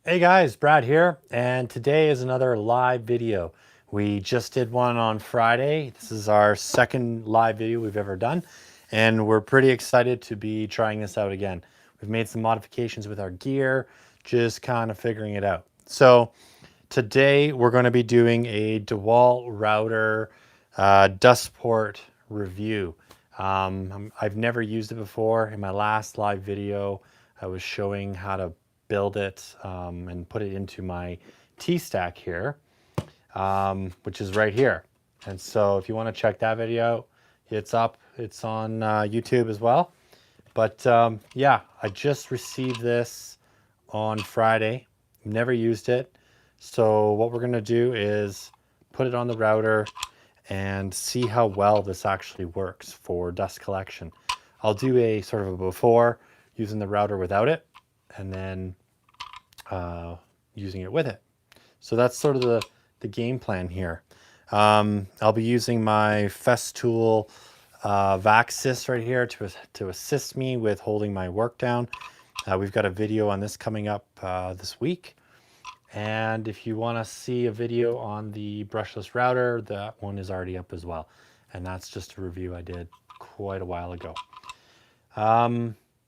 Hey guys, Brad here, and today is another live video. We just did one on Friday. This is our second live video we've ever done, and we're pretty excited to be trying this out again. We've made some modifications with our gear, just kind of figuring it out. So today we're going to be doing a DEWALT router dust port review. I've never used it before. In my last live video, I was showing how to build it and put it into my T-stack here, which is right here. And so if you want to check that video out, it's up. It's on YouTube as well. But yeah, I just received this on Friday. Never used it. So what we're going to do is put it on the router and see how well this actually works for dust collection. I'll do a sort of a before using the router without it, and then using it with it. So that's sort of the game plan here. I'll be using my Festool Vaxis right here to assist me with holding my work down. We've got a video on this coming up this week. And if you want to see a video on the brushless router, that one is already up as well. And that's just a review I did quite a while ago.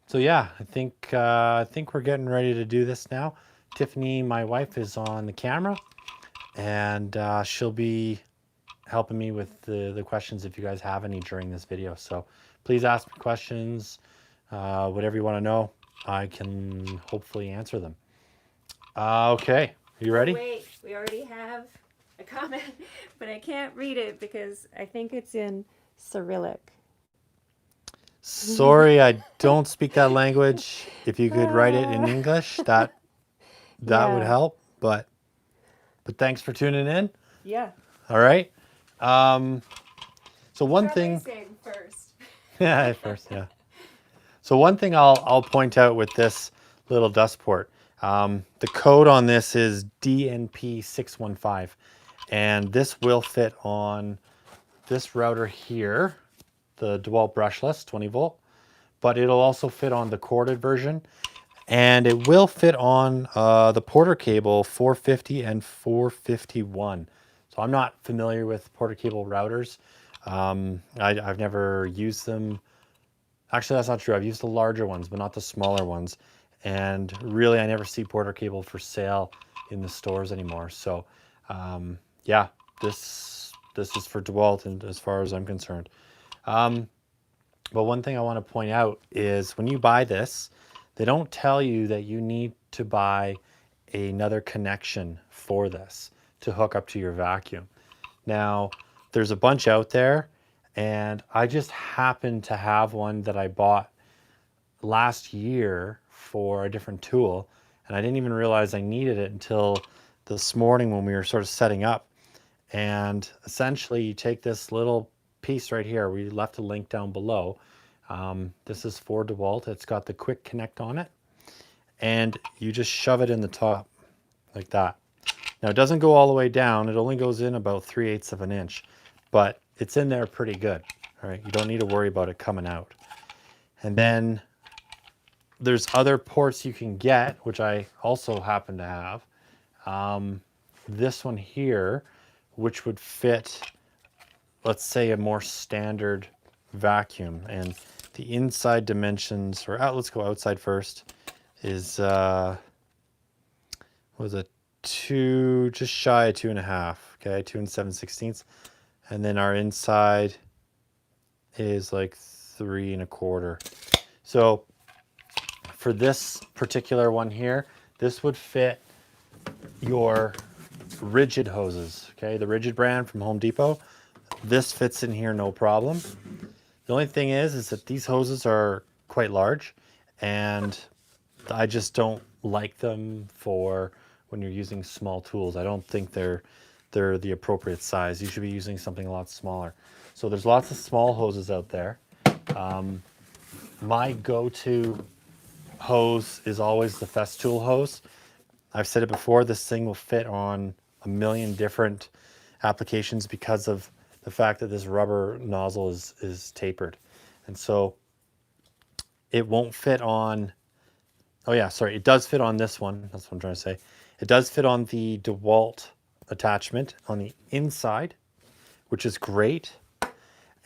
So yeah, I think we're getting ready to do this now. Tiffany, my wife, is on the camera, and she'll be helping me with the questions if you guys have any during this video. So please ask me questions, whatever you want to know. I can hopefully answer them. Okay, are you ready? Wait, we already have a comment, but I can't read it because I think it's in Cyrillic. Sorry, I don't speak that language. If you could write it in English, that would Yeah. help. But thanks for tuning in. Yeah. All right. So one thing, Saying first. yeah, at first, yeah. So one thing I'll point out with this little dust port, the code on this is DNP615, and this will fit on this router here, the DEWALT Brushless 20 volt, but it'll also fit on the corded version, and it will fit on the Porter cable 450 and 451. So I'm not familiar with Porter cable routers. I've never used them. Actually, that's not true. I've used the larger ones, but not the smaller ones. And really, I never see Porter cable for sale in the stores anymore. So yeah, this is for DEWALT, and as far as I'm concerned. But one thing I want to point out is when you buy this, they don't tell you that you need to buy another connection for this to hook up to your vacuum. Now, there's a bunch out there, and I just happen to have one that I bought last year for a different tool, and I didn't even realize I needed it until this morning when we were sort of setting up. And essentially, you take this little piece right here. We left a link down below. This is for DEWALT. It's got the quick connect on it, and you just shove it in the top like that. Now, it doesn't go all the way down. It only goes in about 3/8 of an inch, but it's in there pretty good. All right, you don't need to worry about it coming out. And then there's other ports you can get, which I also happen to have. This one here, which would fit, let's say, a more standard vacuum. And the inside dimensions, or let's go outside first, is was a two, just shy of 2.5. Okay, 2 7/16. And then our inside is like 3 1/4. So for this particular one here, this would fit your rigid hoses. Okay, the rigid brand from Home Depot. This fits in here no problem. The only thing is that these hoses are quite large, and I just don't like them for when you're using small tools. I don't think they're the appropriate size. You should be using something a lot smaller. So there's lots of small hoses out there. My go-to hose is always the Festool hose. I've said it before, this thing will fit on a million different applications because of the fact that this rubber nozzle is tapered. And so it won't fit on Oh yeah, sorry. It does fit on this one. That's what I'm trying to say. It does fit on the DEWALT attachment on the inside, which is great.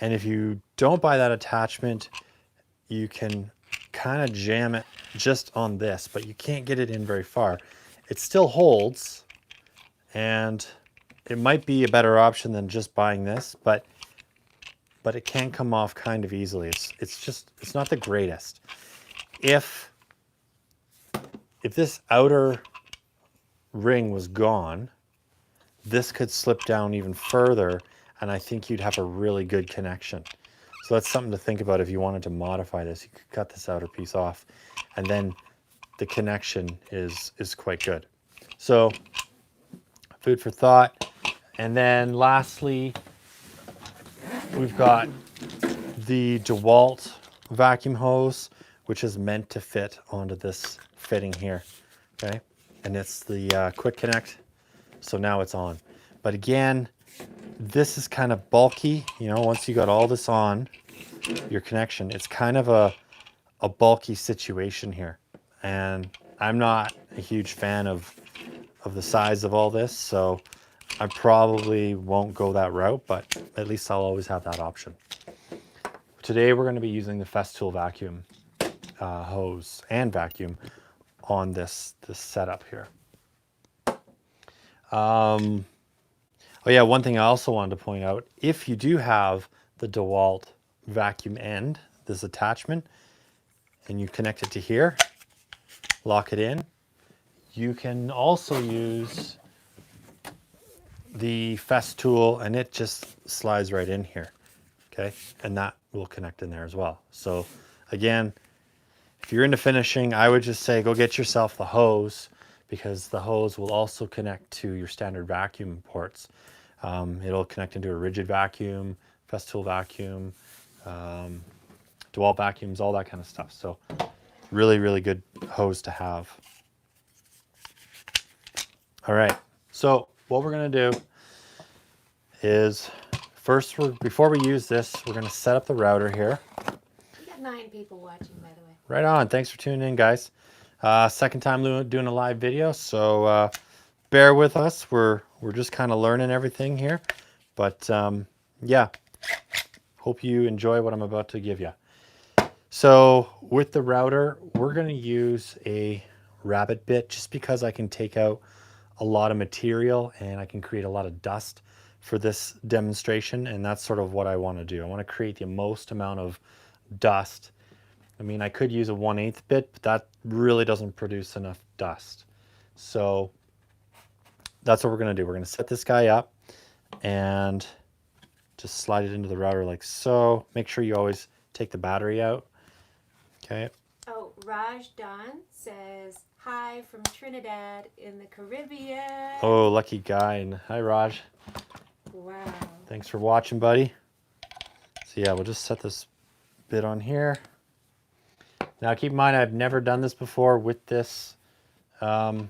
And if you don't buy that attachment, you can kind of jam it just on this, but you can't get it in very far. It still holds, and it might be a better option than just buying this, but it can come off kind of easily. It's not the greatest. If this outer ring was gone, this could slip down even further, and I think you'd have a really good connection. So that's something to think about if you wanted to modify this. You could cut this outer piece off, and then the connection is quite good. So food for thought. And then lastly, we've got the DEWALT vacuum hose, which is meant to fit onto this fitting here. Okay, and it's the quick connect. So now it's on. But again, this is kind of bulky. You know, once you got all this on, your connection, it's kind of a bulky situation here. And I'm not a huge fan of the size of all this, so I probably won't go that route, but at least I'll always have that option. Today we're going to be using the Festool vacuum hose and vacuum on this setup here. Oh yeah, one thing I also wanted to point out, if you do have the DEWALT vacuum end, this attachment, and you connect it to here, lock it in, you can also use the Festool, and it just slides right in here, okay? And that will connect in there as well. So again, if you're into finishing, I would just say go get yourself the hose, because the hose will also connect to your standard vacuum ports. It'll connect into a rigid vacuum, Festool vacuum, DEWALT vacuums, all that kind of stuff. So really, really good hose to have. All right, so what we're gonna do is first, before we use this, we're gonna set up the router here. We got 9 people watching, by the way. Right on, thanks for tuning in, guys. Second time doing a live video, so bear with us. We're just kind of learning everything here, but yeah, hope you enjoy what I'm about to give you. So with the router, we're going to use a rabbit bit just because I can take out a lot of material and I can create a lot of dust for this demonstration, and that's sort of what I want to do. I want to create the most amount of dust. I mean, I could use a 1/8 bit, but that really doesn't produce enough dust. So that's what we're going to do. We're going to set this guy up and just slide it into the router like so. Make sure you always take the battery out. Okay. Oh, Raj Don says, hi from Trinidad in the Caribbean. Oh, lucky guy. And hi, Raj. Wow. Thanks for watching, buddy. So yeah, we'll just set this bit on here. Now keep in mind, I've never done this before with this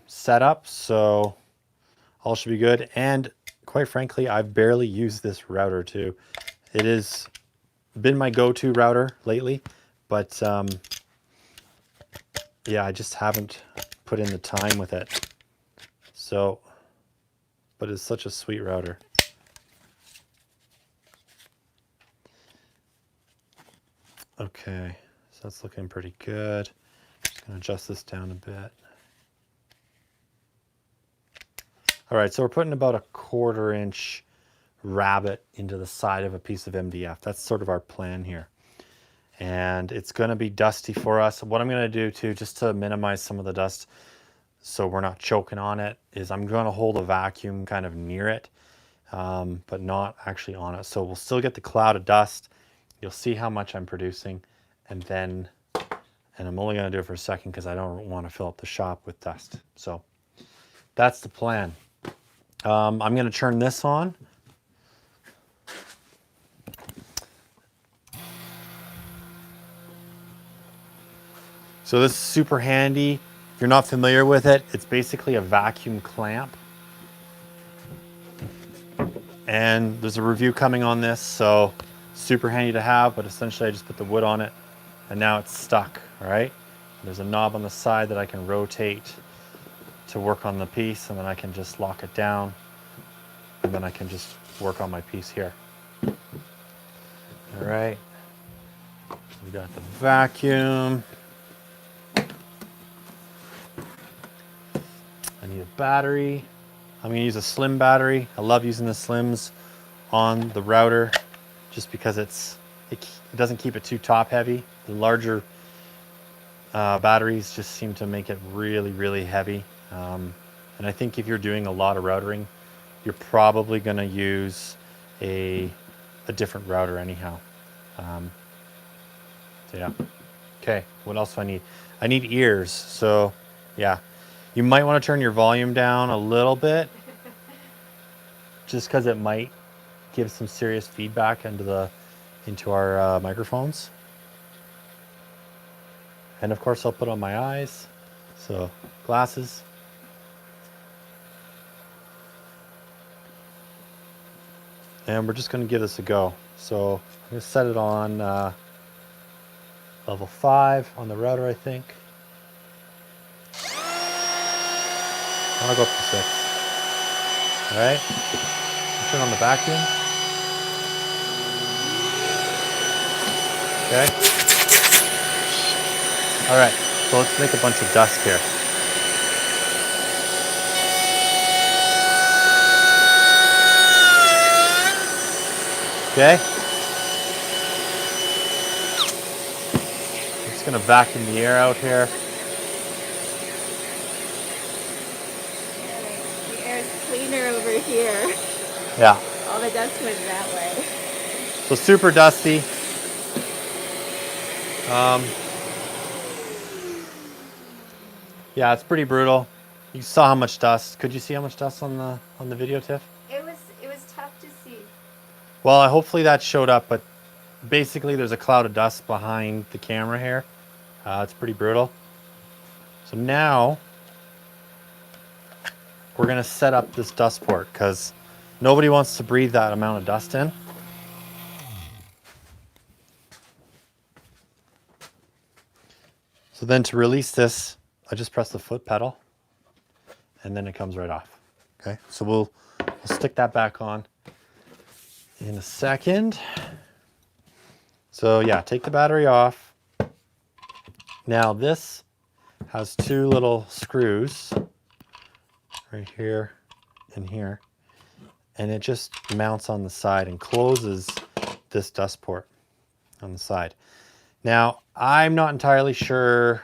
setup, so all should be good. And quite frankly, I've barely used this router too. It has been my go-to router lately, but yeah, I just haven't put in the time with it. So, but it's such a sweet router. Okay, so that's looking pretty good. Just gonna adjust this down a bit. All right, so we're putting about a 1/4 inch rabbet into the side of a piece of MDF. That's sort of our plan here. And it's gonna be dusty for us. What I'm gonna do too, just to minimize some of the dust so we're not choking on it, is I'm gonna hold a vacuum kind of near it, but not actually on it. So we'll still get the cloud of dust. You'll see how much I'm producing, and I'm only gonna do it for a second because I don't want to fill up the shop with dust. So that's the plan. I'm gonna turn this on. So this is super handy. If you're not familiar with it, it's basically a vacuum clamp. And there's a review coming on this, so super handy to have, but essentially I just put the wood on it and now it's stuck, all right? There's a knob on the side that I can rotate to work on the piece, and then I can just lock it down, and then I can just work on my piece here. All right, we got the vacuum. I need a battery. I'm gonna use a slim battery. I love using the slims on the router just because it doesn't keep it too top heavy. The larger batteries just seem to make it really, really heavy. And I think if you're doing a lot of routering, you're probably gonna use a different router anyhow. So yeah. Okay, what else do I need? I need ears. So yeah, you might want to turn your volume down a little bit just because it might give some serious feedback into our microphones. And of course I'll put on my eyes, so glasses. And we're just going to give this a go. So I'm going to set it on level 5 on the router, I think. I'll go up to 6. All right, turn on the vacuum. Okay. All right, so let's make a bunch of dust here. Okay. I'm just gonna vacuum the air out here. The air's cleaner over here. Yeah. All the dust went that way. So super dusty. Yeah, it's pretty brutal. You saw how much dust. Could you see how much dust on the video, Tiff? It was tough to see. Well, hopefully that showed up, but basically there's a cloud of dust behind the camera here. It's pretty brutal. So now we're gonna set up this dust port because nobody wants to breathe that amount of dust in. So then to release this, I just press the foot pedal and then it comes right off. Okay, so we'll stick that back on in a second. So yeah, take the battery off. Now this has 2 little screws right here and here, and it just mounts on the side and closes this dust port on the side. Now, I'm not entirely sure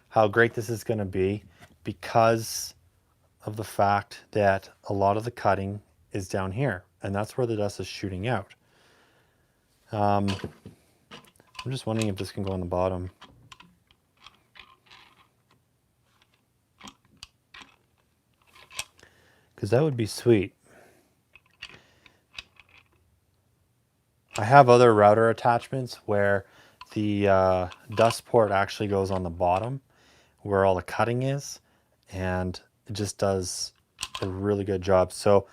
how great this is going to be because of the fact that a lot of the cutting is down here, and that's where the dust is shooting out. I'm just wondering if this can go on the bottom. Because that would be sweet. I have other router attachments where the dust port actually goes on the bottom where all the cutting is, and it just does a really good job. So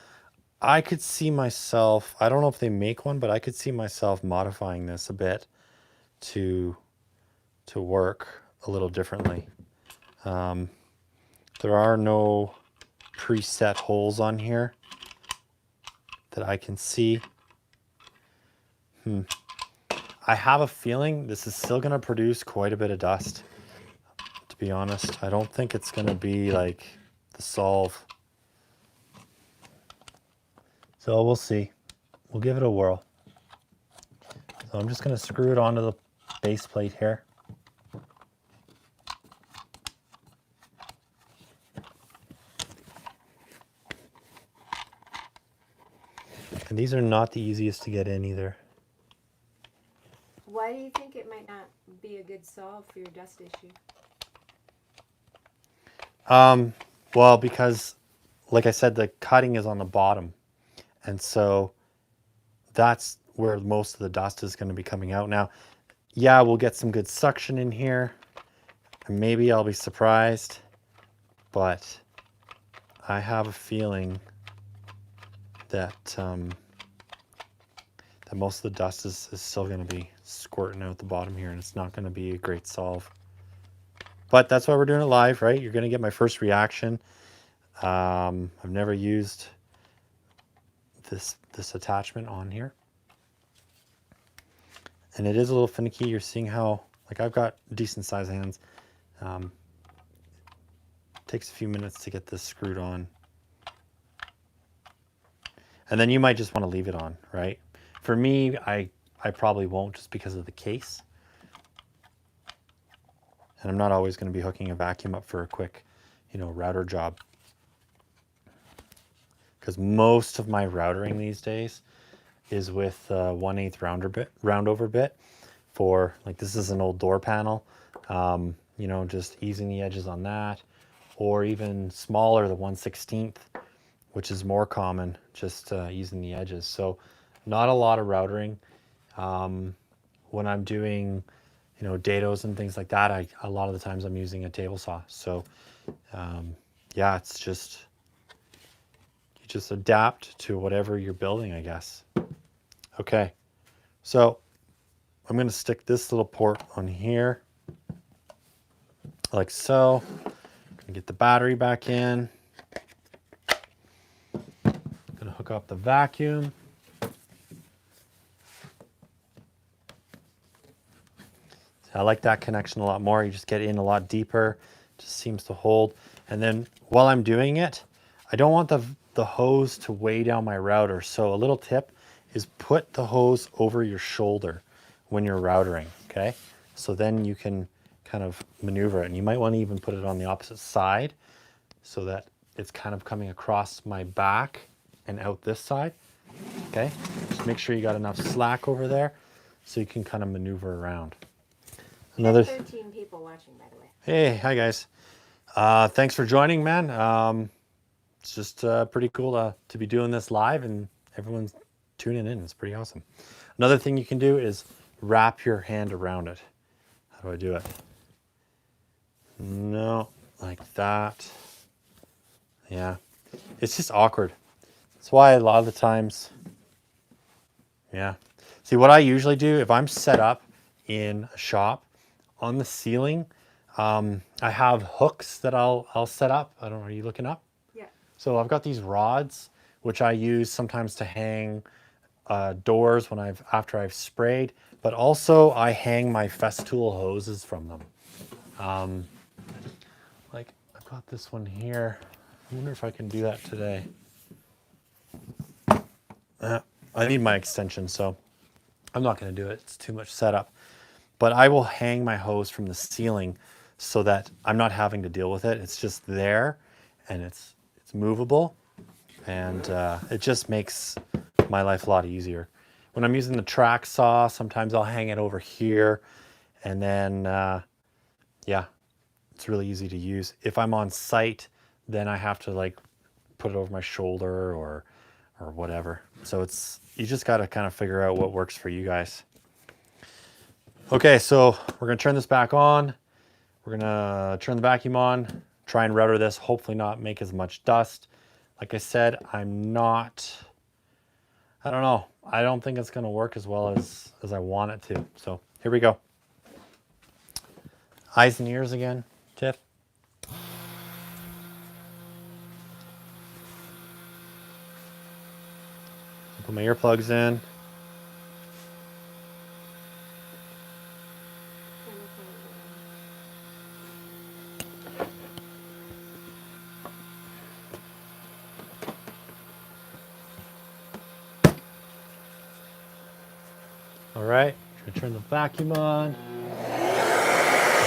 I could see myself, I don't know if they make one, but I could see myself modifying this a bit to work a little differently. There are no preset holes on here that I can see. I have a feeling this is still going to produce quite a bit of dust, to be honest. I don't think it's going to be like the solve. So we'll see. We'll give it a whirl. So I'm just going to screw it onto the base plate here. And these are not the easiest to get in either. Why do you think it might not be a good solve for your dust issue? Well, because like I said, the cutting is on the bottom. And so that's where most of the dust is going to be coming out. Now, yeah, we'll get some good suction in here. And maybe I'll be surprised. But I have a feeling that that most of the dust is still going to be squirting out the bottom here, and it's not going to be a great solve. But that's why we're doing it live, right? You're going to get my first reaction. I've never used this attachment on here. And it is a little finicky. You're seeing how, like, I've got decent sized hands. Takes a few minutes to get this screwed on. And then you might just want to leave it on, right? For me, I probably won't, just because of the case. And I'm not always going to be hooking a vacuum up for a quick, router job. Because most of my routering these days is with 1/8 roundover bit for, like, this is an old door panel. Just easing the edges on that, or even smaller, the 1/16, which is more common, just easing the edges. So not a lot of routering. When I'm doing, dados and things like that, a lot of the times I'm using a table saw. So yeah, it's just, you just adapt to whatever you're building, I guess. Okay, so I'm going to stick this little port on here, like so. I'm going to get the battery back in. I'm going to hook up the vacuum. I like that connection a lot more. You just get in a lot deeper. Just seems to hold. And then while I'm doing it, I don't want the hose to weigh down my router. So a little tip is put the hose over your shoulder when you're routering, okay? So then you can kind of maneuver it. And you might want to even put it on the opposite side so that it's kind of coming across my back and out this side, okay? Just make sure you got enough slack over there so you can kind of maneuver around. Another 13 people watching, by the way. Hey, hi guys. Thanks for joining, man. It's just pretty cool to be doing this live and everyone's tuning in. It's pretty awesome. Another thing you can do is wrap your hand around it. How do I do it? No, like that. Yeah, it's just awkward. That's why a lot of the times, yeah. See, what I usually do, if I'm set up in a shop, on the ceiling, I have hooks that I'll set up. I don't know, are you looking up? Yeah. So I've got these rods, which I use sometimes to hang doors after I've sprayed, but also I hang my Festool hoses from them. Like, I've got this one here. I wonder if I can do that today. I need my extension, so I'm not going to do it. It's too much setup. But I will hang my hose from the ceiling so that I'm not having to deal with it. It's just there, and it's movable, and it just makes my life a lot easier. When I'm using the track saw, sometimes I'll hang it over here, and then yeah, it's really easy to use. If I'm on site, then I have to, like, put it over my shoulder or whatever. So you just got to kind of figure out what works for you guys. Okay, so we're going to turn this back on. We're going to turn the vacuum on, try and router this, hopefully not make as much dust. Like I said, I don't know. I don't think it's going to work as well as I want it to. So here we go. Eyes and ears again, Tiff. Put my earplugs in. All right, going to turn the vacuum on.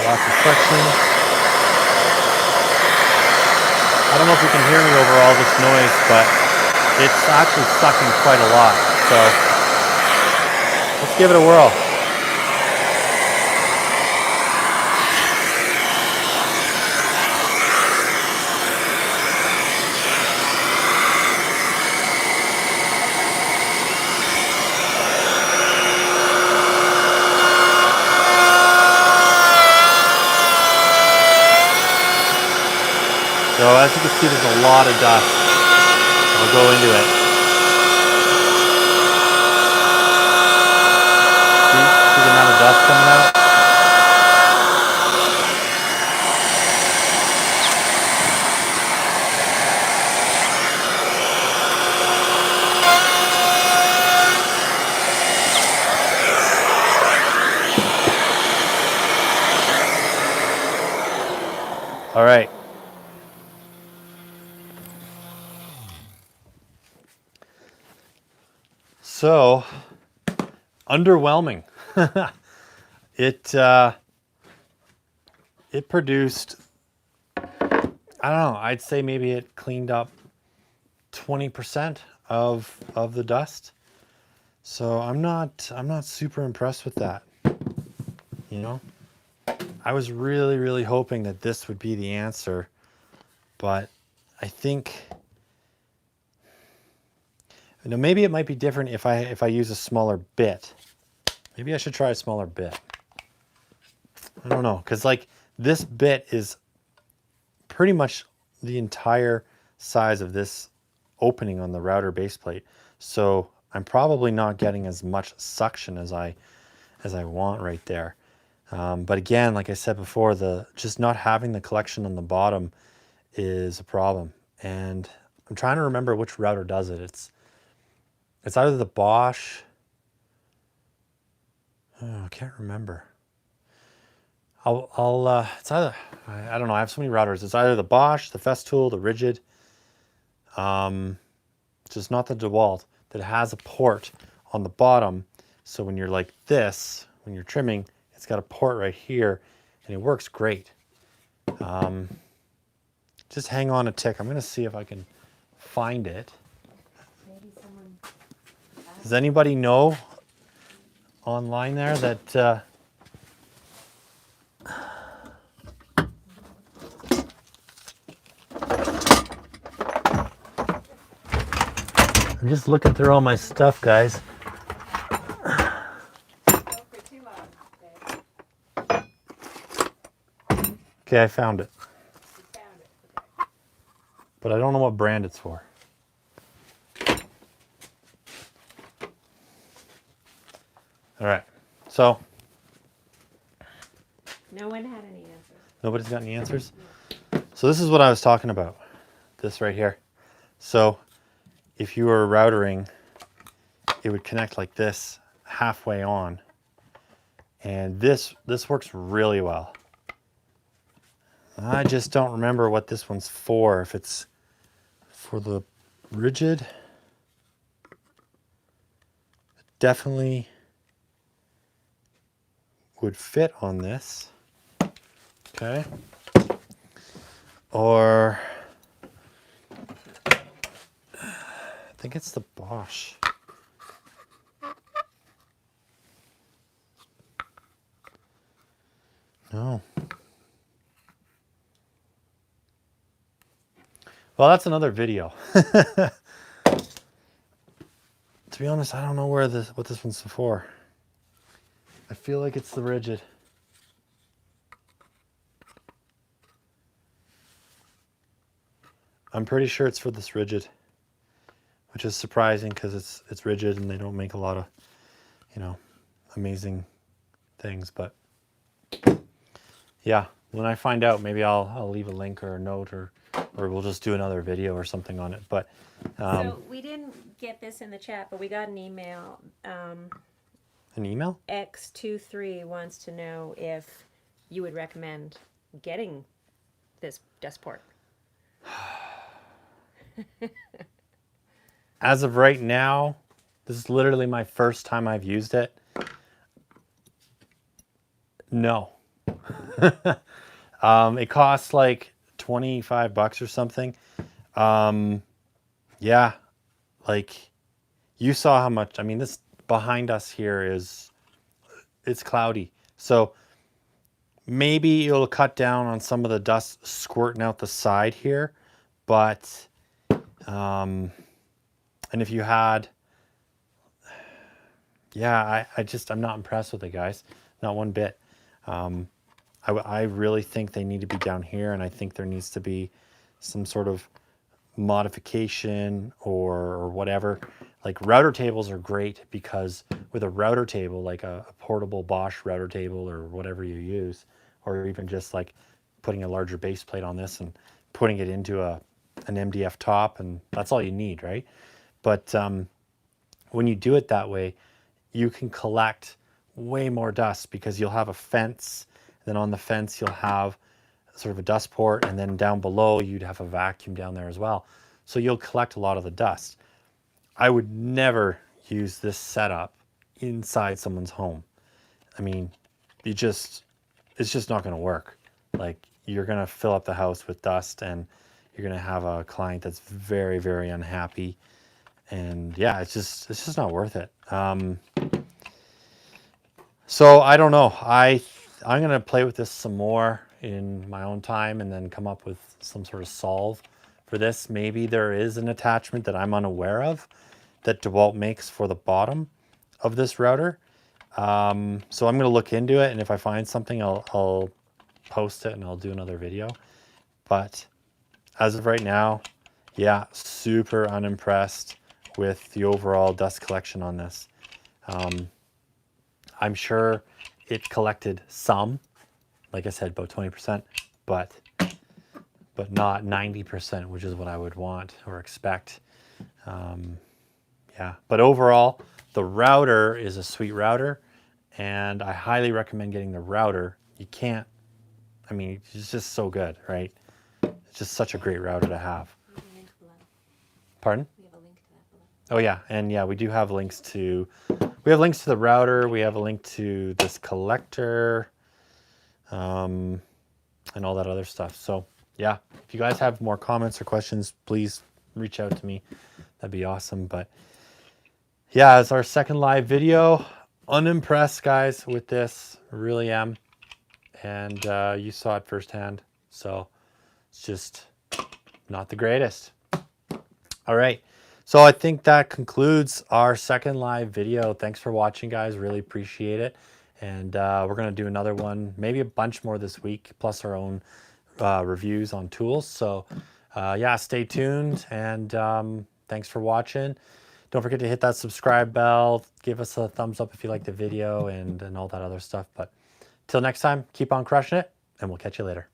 Lots of suction. I don't know if you can hear me over all this noise, but it's actually sucking quite a lot. So let's give it a whirl. So as you can see, there's a lot of dust. I'll go into it. See the amount of dust coming out? All right. So, underwhelming. It it produced, I don't know, I'd say maybe it cleaned up 20% of the dust. So I'm not super impressed with that. You know? I was really hoping that this would be the answer, but I think, you know, maybe it might be different if I use a smaller bit. Maybe I should try a smaller bit. I don't know, because like this bit is pretty much the entire size of this opening on the router base plate. So I'm probably not getting as much suction as I want right there. But again, like I said before, the just not having the collection on the bottom is a problem. And I'm trying to remember which router does it. It's either the Bosch. Oh, I can't remember. It's either, I don't know. I have so many routers. It's either the Bosch, the Festool, the Rigid. Just not the DEWALT, that has a port on the bottom. So when you're like this, when you're trimming, it's got a port right here and it works great. Just hang on a tick. I'm going to see if I can find it. Maybe someone. Does anybody know online there that I'm just looking through all my stuff, guys. Okay, I found it. But I don't know what brand it's for. All right. So, No one had any answers. nobody's got any answers? So this is what I was talking about. This right here. So, if you were routering, it would connect like this halfway on. And this works really well. I just don't remember what this one's for. If it's for the Rigid, it definitely would fit on this. Okay. Or I think it's the Bosch. No. Well, that's another video. To be honest, I don't know what this one's for. I feel like it's the Rigid. I'm pretty sure it's for this Rigid, which is surprising because it's Rigid and they don't make a lot of, you know, amazing things. But yeah, when I find out, maybe I'll leave a link or a note, or we'll just do another video or something on it. But So we didn't get this in the chat, but we got an email. an email? X23 wants to know if you would recommend getting this dust port. As of right now, this is literally my first time I've used it. No. It costs like $25 or something. Yeah, like you saw how much, I mean, this behind us here it's cloudy. So maybe it'll cut down on some of the dust squirting out the side here, but, and if you had, yeah, I'm not impressed with it, guys. Not one bit. I really think they need to be down here, and I think there needs to be some sort of modification or whatever. Like router tables are great because with a router table, like a portable Bosch router table or whatever you use, or even just like putting a larger base plate on this and putting it into an MDF top, and that's all you need, right? But when you do it that way, you can collect way more dust because you'll have a fence. Then on the fence, you'll have sort of a dust port, and then down below you'd have a vacuum down there as well. So you'll collect a lot of the dust. I would never use this setup inside someone's home. I mean, it's just not going to work. Like, you're going to fill up the house with dust, and you're going to have a client that's very, very unhappy. And yeah, it's just not worth it. So I don't know. I'm going to play with this some more in my own time and then come up with some sort of solve for this. Maybe there is an attachment that I'm unaware of that DEWALT makes for the bottom of this router. So I'm going to look into it, and if I find something, I'll post it and I'll do another video. But as of right now, yeah, super unimpressed with the overall dust collection on this. I'm sure it collected some, like I said, about 20%, but not 90%, which is what I would want or expect. Yeah, but overall, the router is a sweet router, and I highly recommend getting the router. You can't, I mean, it's just so good, right? It's just such a great router to have. We have a link below. Pardon? We have a link to that below. Oh yeah, and yeah, we do have links to, we have links to the router, we have a link to this collector, and all that other stuff. So yeah, if you guys have more comments or questions, please reach out to me. That'd be awesome. But yeah, it's our second live video. Unimpressed, guys, with this. Really am. And you saw it firsthand. So it's just not the greatest. All right. So I think that concludes our second live video. Thanks for watching, guys. Really appreciate it. And we're going to do another one, maybe a bunch more this week, plus our own reviews on tools. So yeah, stay tuned, and thanks for watching. Don't forget to hit that subscribe bell, give us a thumbs up if you like the video, and all that other stuff. But till next time, keep on crushing it, and we'll catch you later.